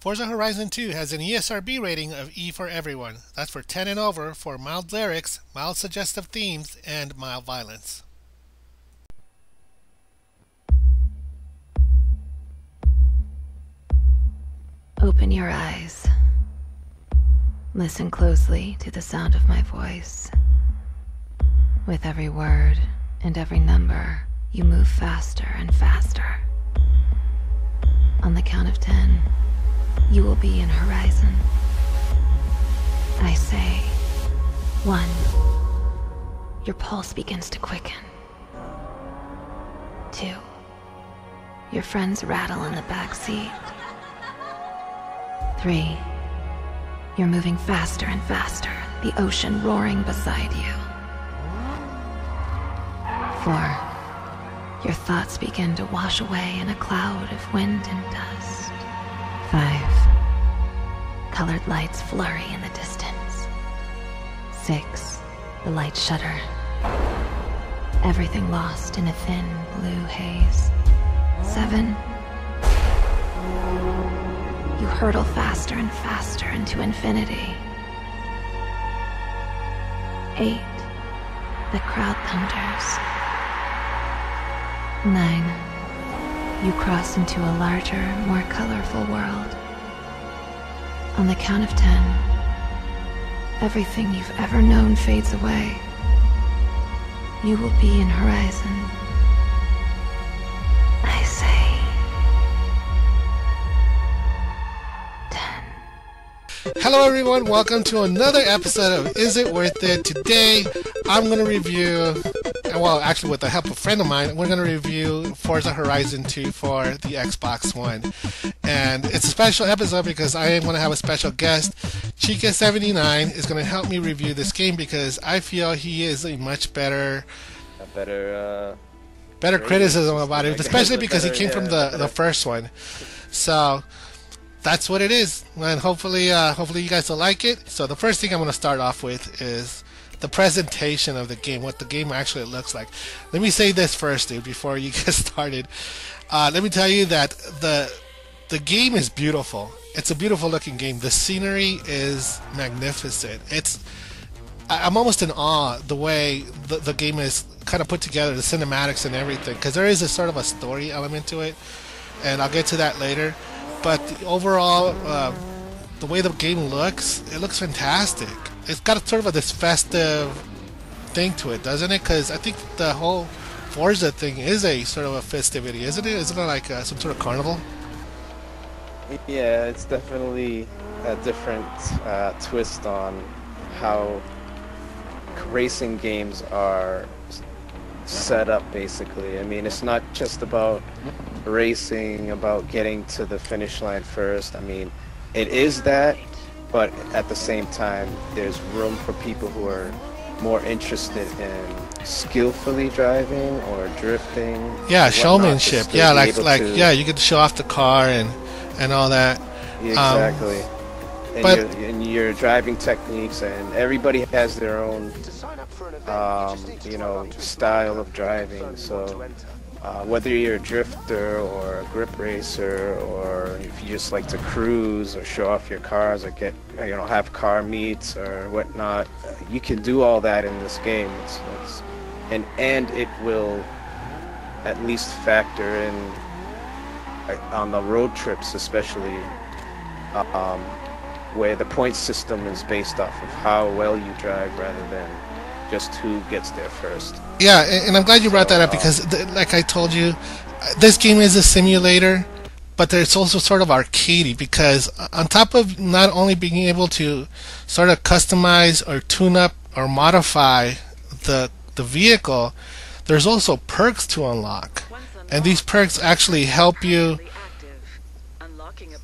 Forza Horizon 2 has an ESRB rating of E for everyone. That's for 10 and over for mild lyrics, mild suggestive themes, and mild violence. Open your eyes. Listen closely to the sound of my voice. With every word and every number, you move faster and faster. On the count of 10, you will be in Horizon. I say, 1. Your pulse begins to quicken. 2. Your friends rattle in the back seat. 3. You're moving faster and faster, the ocean roaring beside you. 4. Your thoughts begin to wash away in a cloud of wind and dust. 5. Colored lights flurry in the distance. 6. The lights shudder. Everything lost in a thin blue haze. 7. You hurtle faster and faster into infinity. 8. The crowd thunders. 9. You cross into a larger, more colorful world. On the count of 10, everything you've ever known fades away. You will be in Horizon. I say 10. Hello everyone, welcome to another episode of Is It Worth It? Today I'm going to review, well actually with the help of a friend of mine, we're going to review Forza Horizon 2 for the Xbox One. And it's a special episode because I am going to have a special guest. Chica79 is going to help me review this game because I feel he is a much better criticism about it, especially because he came from the first one. So that's what it is, and hopefully you guys will like it. So the first thing I'm going to start off with is the presentation of the game, what the game actually looks like. Let me say this first, dude, before you get started. Let me tell you that the game is beautiful. It's a beautiful looking game. The scenery is magnificent. I'm almost in awe the way the game is kind of put together, the cinematics and everything, because there is a sort of a story element to it, and I'll get to that later. But the overall, the way the game looks, it looks fantastic. It's got a sort of this festive thing to it, doesn't it? Because I think the whole Forza thing is a sort of a festivity, isn't it? Isn't it like some sort of carnival? Yeah, it's definitely a different twist on how racing games are set up, basically. I mean, it's not just about racing, about getting to the finish line first. I mean, it is that, but at the same time, there's room for people who are more interested in skillfully driving or drifting. Yeah, showmanship. Yeah, yeah, you get to show off the car and all that. Exactly. And your driving techniques, and everybody has their own style of driving. So whether you're a drifter or a grip racer, or if you just like to cruise or show off your cars or get have car meets or whatnot, you can do all that in this game. And it will at least factor in on the road trips, especially where the point system is based off of how well you drive rather than just who gets there first. Yeah, and I'm glad you brought that up because, like I told you, this game is a simulator, but it's also sort of arcadey because on top of not only being able to sort of customize or tune up or modify the vehicle, there's also perks to unlock, and these perks actually help you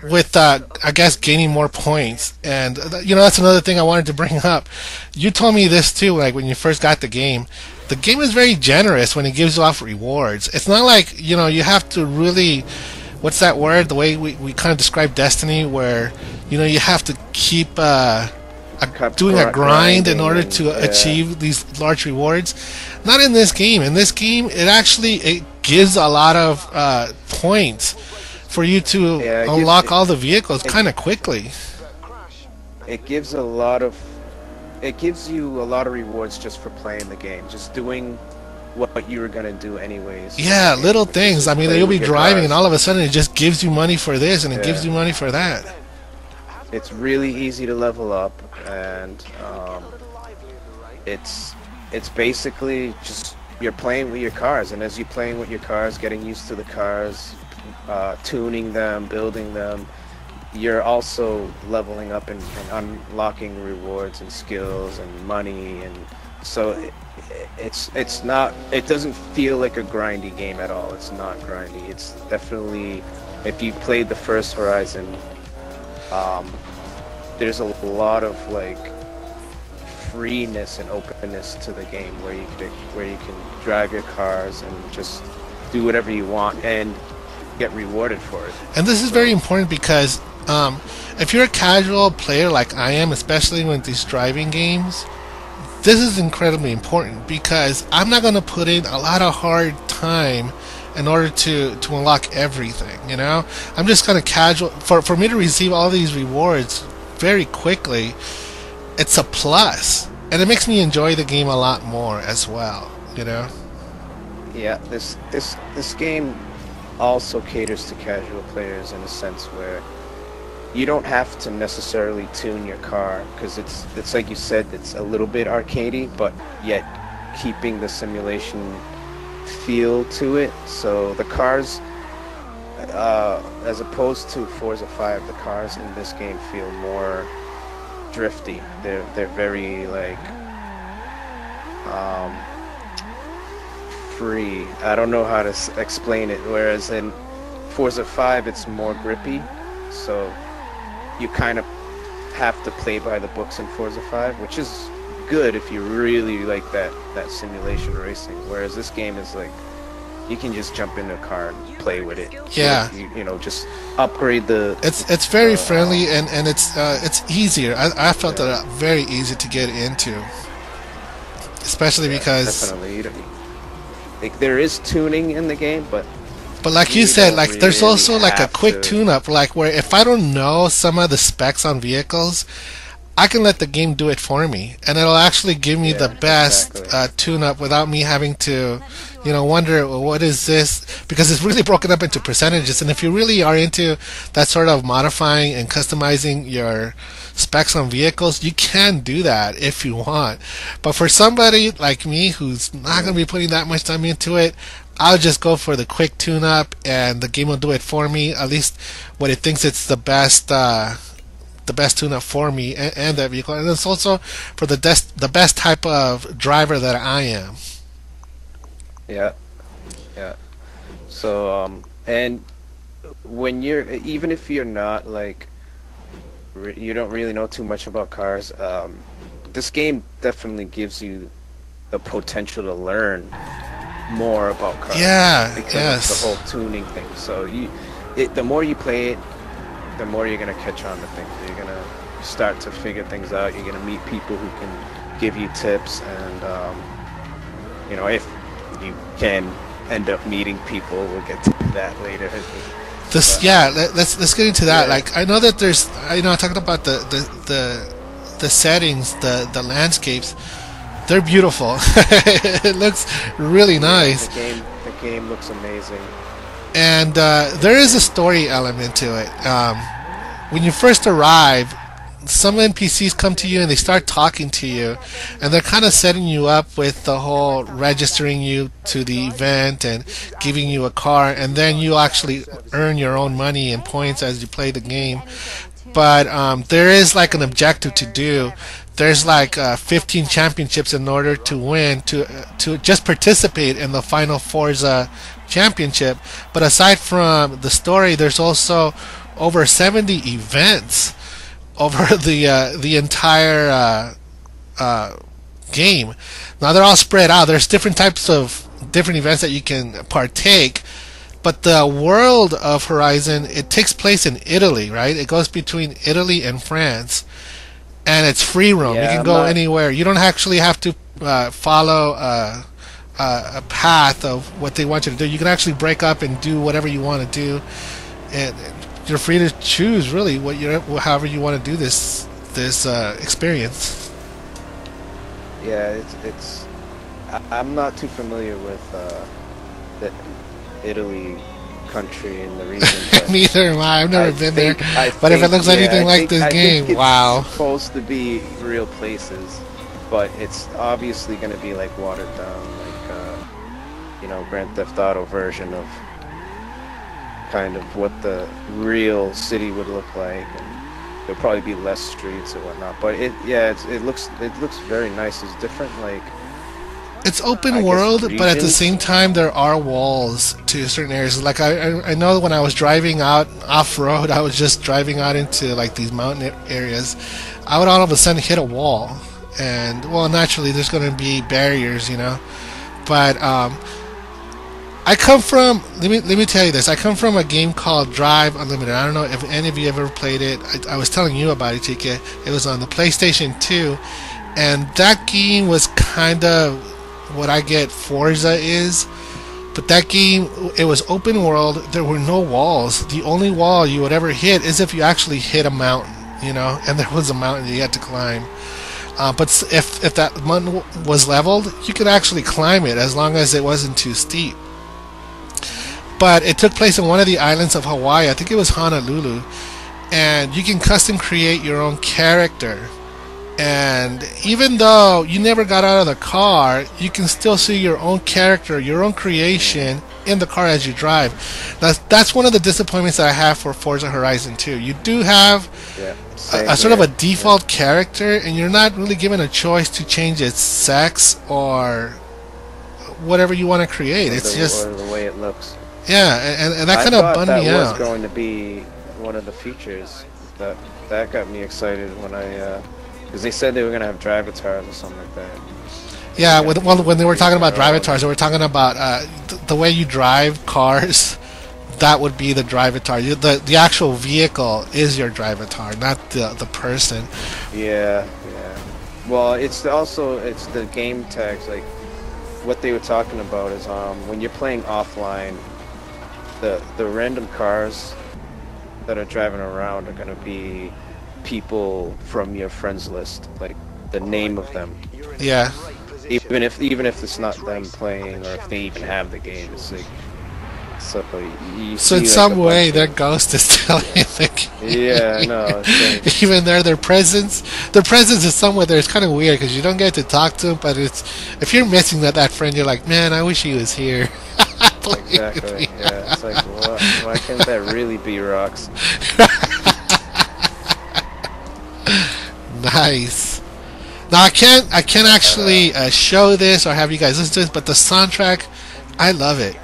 with I guess gaining more points. And that's another thing I wanted to bring up. You told me this too, like when you first got the game is very generous when it gives you off rewards. It's not like you have to really, what's that word, the way we kind of describe Destiny, where you have to keep doing a grind in order to achieve these large rewards. Not in this game. In this game, it gives a lot of points for you to unlock all the vehicles kind of quickly. It gives you a lot of rewards just for playing the game, just doing what you were gonna do anyways. Yeah, little things. I mean, you'll be driving, and all of a sudden, it just gives you money for this, and it gives you money for that. It's really easy to level up, and it's basically just you're playing with your cars, and as you're playing with your cars, getting used to the cars, tuning them, building them, you're also leveling up and unlocking rewards and skills and money, and so it doesn't feel like a grindy game at all. It's not grindy. It's definitely, if you played the first Horizon, there's a lot of like freeness and openness to the game where you can drive your cars and just do whatever you want and get rewarded for it. And this is very important because if you're a casual player like I am, especially with these driving games, this is incredibly important because I'm not going to put in a lot of hard time in order to unlock everything, you know? I'm just kind of casual. For me to receive all these rewards very quickly, it's a plus. And it makes me enjoy the game a lot more as well, you know? Yeah, this game also caters to casual players in a sense where you don't have to necessarily tune your car, because it's like you said, it's a little bit arcadey, but yet keeping the simulation feel to it. So the cars, as opposed to Forza 5, the cars in this game feel more drifty. They're very like free. I don't know how to explain it. Whereas in Forza 5, it's more grippy. So you kind of have to play by the books in Forza 5, which is good if you really like that simulation racing. Whereas this game is like, you can just jump in a car and play with it. Yeah. You know, just upgrade the... It's very friendly, and it's easier. I felt that very easy to get into. Especially because... Definitely. Like, there is tuning in the game, but like you said, like there's also like a quick tune-up, like where if I don't know some of the specs on vehicles, I can let the game do it for me, and it'll actually give me the best tune-up without me having to, wonder, well, what is this? Because it's really broken up into percentages, and if you really are into that sort of modifying and customizing your specs on vehicles, you can do that if you want. But for somebody like me who's not going to be putting that much time into it, I'll just go for the quick tune-up, and the game will do it for me, at least when it thinks it's the best tune-up for me and that vehicle. And it's also for the best type of driver that I am. Yeah. So, and when even if you're not like, you don't really know too much about cars, this game definitely gives you the potential to learn more about cars. Yeah, because of the whole tuning thing. So the more you play it, the more you're gonna catch on to things. You're gonna start to figure things out. You're gonna meet people who can give you tips, and if you can end up meeting people, we'll get to that later. Let's get into that. Yeah. Like, I know that there's, I talked about the settings, the landscapes. They're beautiful. It looks really nice. The game looks amazing. And there is a story element to it. When you first arrive, some NPCs come to you and they start talking to you, and they're kind of setting you up with the whole registering you to the event and giving you a car, and then you actually earn your own money and points as you play the game. But there is like an objective to do. There's like 15 championships in order to win, to just participate in the final Forza championship. But aside from the story, there's also over 70 events over the entire game. Now they're all spread out. There's different types of different events that you can partake. But the world of Horizon, it takes place in Italy, right? It goes between Italy and France. And it's free roam. You can go anywhere. You don't actually have to follow a path of what they want you to do. You can actually break up and do whatever you want to do. and you're free to choose really what you however you want to do this experience. Yeah, I'm not too familiar with the Italy country and the region. Neither am I. I've never been there. But if it looks anything like this game, wow. It's supposed to be real places, but it's obviously going to be like watered down, like Grand Theft Auto version of kind of what the real city would look like, and there'll probably be less streets and whatnot. But it looks very nice. It's different, like. It's open world, but at the same time there are walls to certain areas. Like I know when I was driving out off-road, I was just driving out into like these mountain areas, I would all of a sudden hit a wall. And well, naturally there's going to be barriers, but I come from, let me tell you this, I come from a game called Drive Unlimited. I don't know if any of you ever played it. I was telling you about it, TK. It was on the PlayStation 2, and that game was kind of what I get Forza is, but that game, it was open world. There were no walls. The only wall you would ever hit is if you actually hit a mountain, and there was a mountain you had to climb. But if that mountain was leveled, you could actually climb it as long as it wasn't too steep. But it took place in one of the islands of Hawaii. I think it was Honolulu, and you can custom create your own character. And even though you never got out of the car, you can still see your own character, your own creation in the car as you drive. That's one of the disappointments that I have for Forza Horizon 2. You do have a sort of a default character, and you're not really given a choice to change its sex or whatever you want to create. It's just or the way it looks. Yeah, and that kind of bummed me out. That was going to be one of the features that got me excited when I. Because they said they were going to have drivatars or something like that. Yeah, when they were talking about drivatars, they were talking about the way you drive cars. That would be the drivatar. The actual vehicle is your drivatar, not the person. Yeah. Well, it's the game tags. Like what they were talking about is when you're playing offline, the random cars that are driving around are going to be people from your friends list, like the name of them. Yeah. Even if it's not them playing, or if they even have the game, it's like so in some way their ghost is telling you the game. Yeah, no. Like, even their presence is somewhere there. It's kind of weird because you don't get to talk to them, but it's if you're missing that friend, you're like, man, I wish he was here. Exactly. Yeah. It's like, why can't that really be Rocks? Nice. Now I can't actually show this or have you guys listen to this, but the soundtrack, I love it.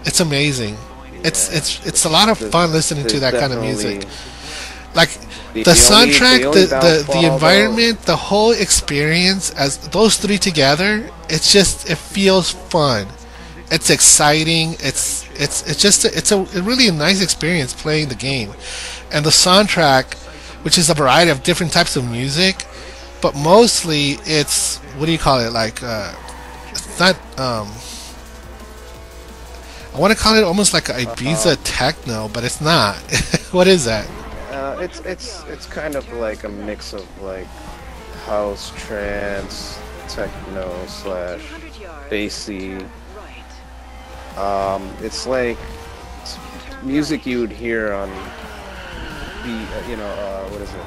It's amazing. It's a lot of fun listening to that kind of music. Like the soundtrack, the environment, the whole experience, as those three together, it feels fun. It's exciting. It's a really nice experience playing the game, and the soundtrack, which is a variety of different types of music, but mostly it's, what do you call it, like it's not I want to call it almost like a Ibiza techno, but it's not. What is that? It's kind of like a mix of like house, trance, techno / bassy. It's like music you would hear on what is it?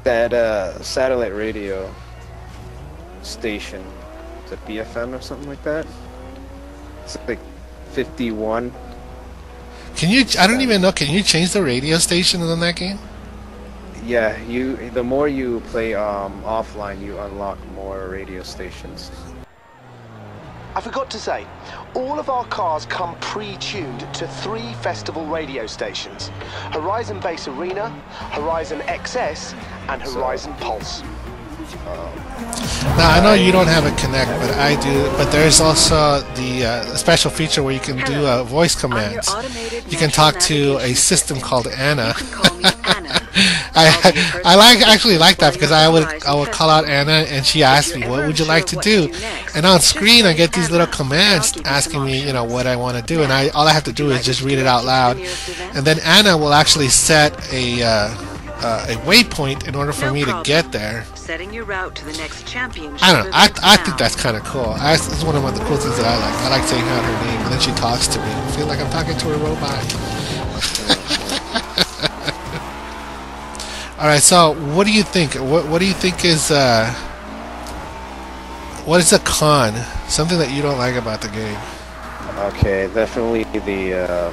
That satellite radio station. Is it BFM or something like that? It's like 51. Can you? I don't even know. Can you change the radio station in that game? Yeah, the more you play offline, you unlock more radio stations. I forgot to say, all of our cars come pre-tuned to 3 festival radio stations: Horizon Bass Arena, Horizon XS, and Horizon Pulse. Now I know you don't have a Kinect, but I do. But there's also the special feature where you can do voice commands. You can talk to a system called Anna, I actually like that because I would call out Anna and she asked me, what would you like to do? And on screen I get these little commands asking me, what I want to do, and all I have to do is just read it out loud, and then Anna will actually set a waypoint in order for me to get there. Setting your route to the next championship. I don't know. I think that's kind of cool. It's one of the cool things that I like. I like saying out her name, and then she talks to me. I feel like I'm talking to a robot. All right. So, what do you think? What do you think is what is a con? Something that you don't like about the game? Okay, definitely the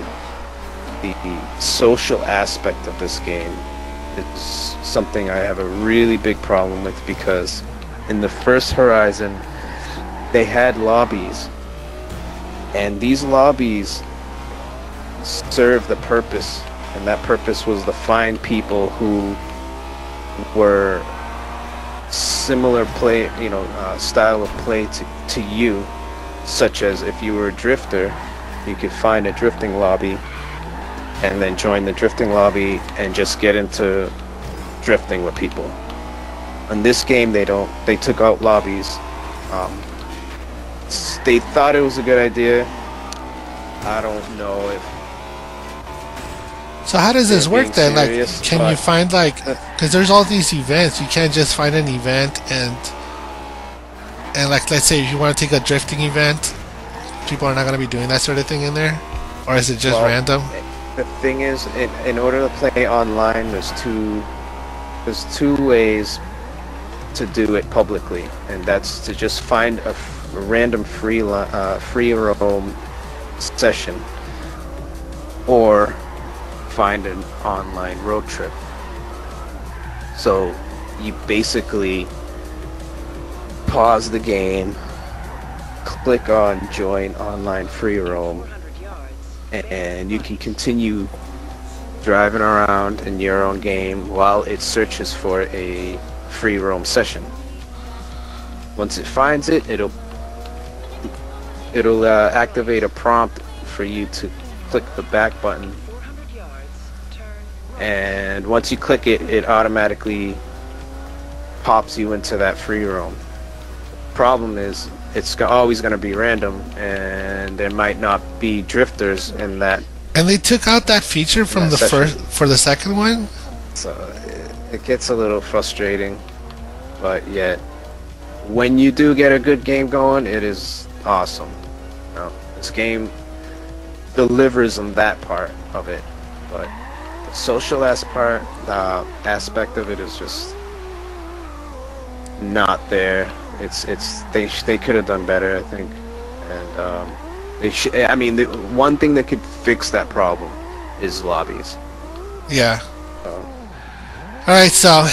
social aspect of this game. It's something I have a really big problem with, because in the first Horizon they had lobbies, and these lobbies served the purpose, and that purpose was to find people who were similar play, style of play to you, such as if you were a drifter, you could find a drifting lobby and then join the drifting lobby and just get into drifting with people. In this game, they took out lobbies. They thought it was a good idea. I don't know if. So how does this work then? Serious, like, can you find because there's all these events, you can't just find an event and like, let's say if you want to take a drifting event, people are not going to be doing that sort of thing in there, or is it just random? The thing is, in order to play online, there's two ways to do it publicly, and that's to just find a random free roam session, or find an online road trip. So you basically pause the game, click on join online free roam, and you can continue driving around in your own game while it searches for a free roam session. Once it finds it, it'll activate a prompt for you to click the back button, and once you click it, it automatically pops you into that free roam. Problem is, it's always going to be random, and there might not be drifters in that. And they took out that feature from the second one? So it gets a little frustrating, but yet when you do get a good game going, it is awesome. This game delivers on that part of it, but the social aspect of it is just not there. They could have done better, I think, and I mean, the one thing that could fix that problem is lobbies. Yeah. All right, so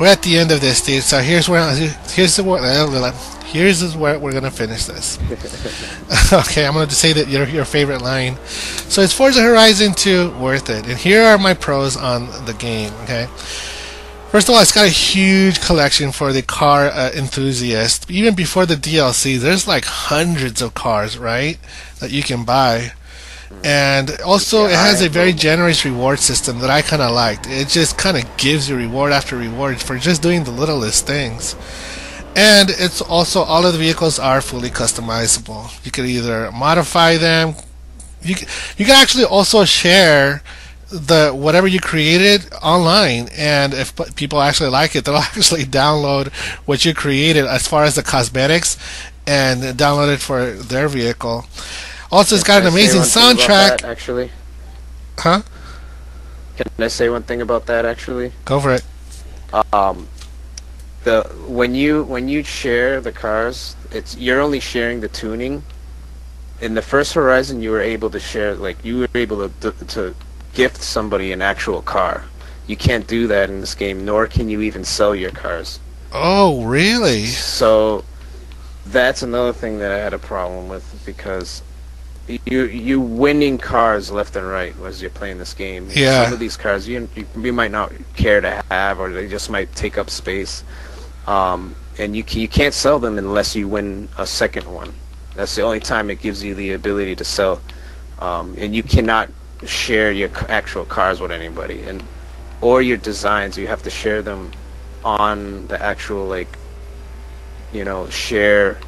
we're at the end of this, dude. So here's where we're gonna finish this. Okay, I'm gonna say that your favorite line. So it's Forza Horizon 2 worth it, and here are my pros on the game. Okay. First of all, it's got a huge collection for the car enthusiast. Even before the DLC, there's like hundreds of cars, right, that you can buy. And also, it has a very generous reward system that I kind of liked. It just kind of gives you reward after reward for just doing the littlest things. And it's also, all of the vehicles are fully customizable. You can either modify them. You can actually also share whatever you created online, and if people actually like it, they'll actually download what you created as far as the cosmetics and download it for their vehicle. Also, it's got an amazing soundtrack. Actually, huh? Can I say one thing about that? Actually, go for it. When you share the cars, you're only sharing the tuning. In the first Horizon, you were able to share, you were able to gift somebody an actual car. You can't do that in this game, nor can you even sell your cars. Oh, really? So that's another thing that I had a problem with, because you winning cars left and right as you're playing this game. Yeah. Some of these cars you might not care to have, or they just might take up space. And you can't sell them unless you win a second one. That's the only time it gives you the ability to sell. And you cannot share your actual cars with anybody. And or your designs, you have to share them on the actual, like, you know, share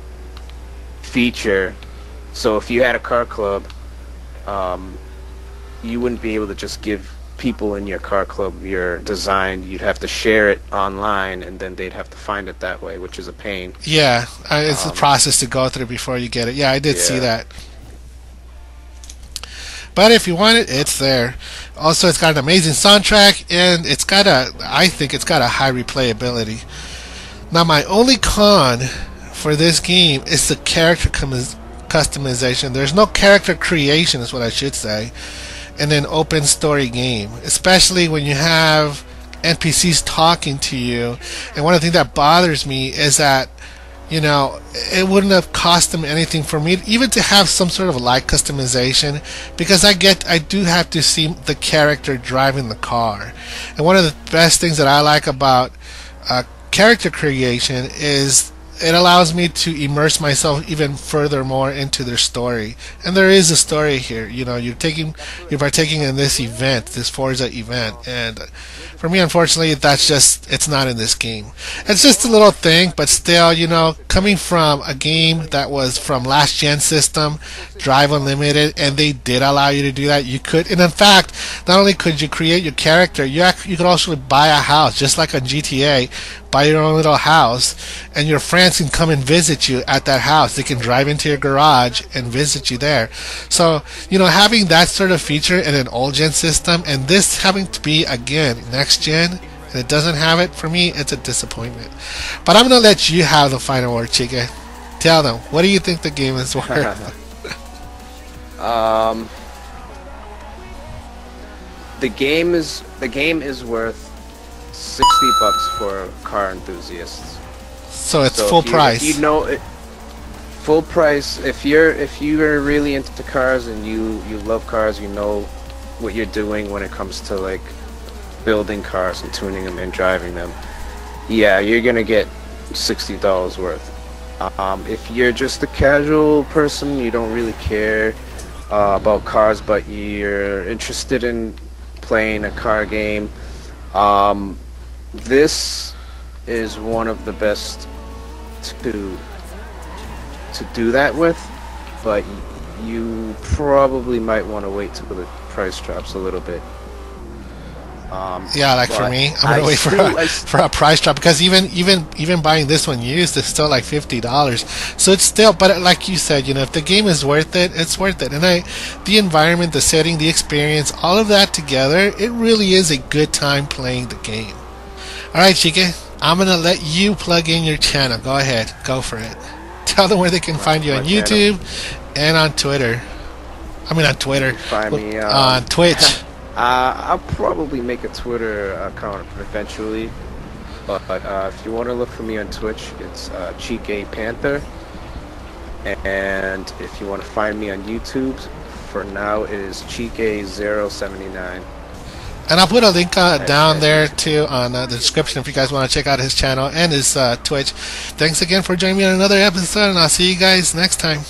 feature. So if you had a car club, you wouldn't be able to just give people in your car club your design. You'd have to share it online, and then they'd have to find it that way, which is a pain. Yeah, it's a process to go through before you get it. Yeah, I did see that. But if you want it, it's there. Also, it's got an amazing soundtrack, and it's got I think it's got a high replayability. Now, my only con for this game is the character customization. There's no character creation, is what I should say, in an open story game, especially when you have NPCs talking to you. And one of the things that bothers me is that, you know, it wouldn't have cost them anything for me even to have some sort of light customization, because I do have to see the character driving the car. And one of the best things that I like about character creation is it allows me to immerse myself even furthermore into their story. And there is a story here. You know, you're partaking in this event, this Forza event, and for me, unfortunately, it's not in this game. It's just a little thing, but still, you know, coming from a game that was from last gen system, Drive Unlimited, and they did allow you to do that. You could, and in fact, not only could you create your character, you could also buy a house, just like on GTA. Buy your own little house, and your friends can come and visit you at that house. They can drive into your garage and visit you there. So, you know, having that sort of feature in an old gen system, and this having to be, again, next gen, and it doesn't have it, for me, it's a disappointment. But I'm going to let you have the final word, Chica. Tell them, what do you think the game is worth? The game is worth $60 for car enthusiasts. So it's full price. If you know it, full price. If you're really into cars and you love cars, you know what you're doing when it comes to like building cars and tuning them and driving them. Yeah, you're gonna get $60 worth. If you're just a casual person, you don't really care about cars, but you're interested in playing a car game, this is one of the best to do that with, but you probably might want to wait till the price drops a little bit. Yeah, like for me, I'm gonna wait for a price drop, because even buying this one used is still like $50. So it's still, but like you said, you know, if the game is worth it, it's worth it. And the environment, the setting, the experience, all of that together, it really is a good time playing the game. All right, Chica, I'm gonna let you plug in your channel. Go ahead, go for it. Tell them where they can find you on YouTube and on Twitter. I mean on Twitter. Find me on Twitch. I'll probably make a Twitter account eventually, but if you want to look for me on Twitch, it's Chike Panther. And if you want to find me on YouTube, for now it is Chike079. And I'll put a link down there too on the description if you guys want to check out his channel and his Twitch. Thanks again for joining me on another episode, and I'll see you guys next time.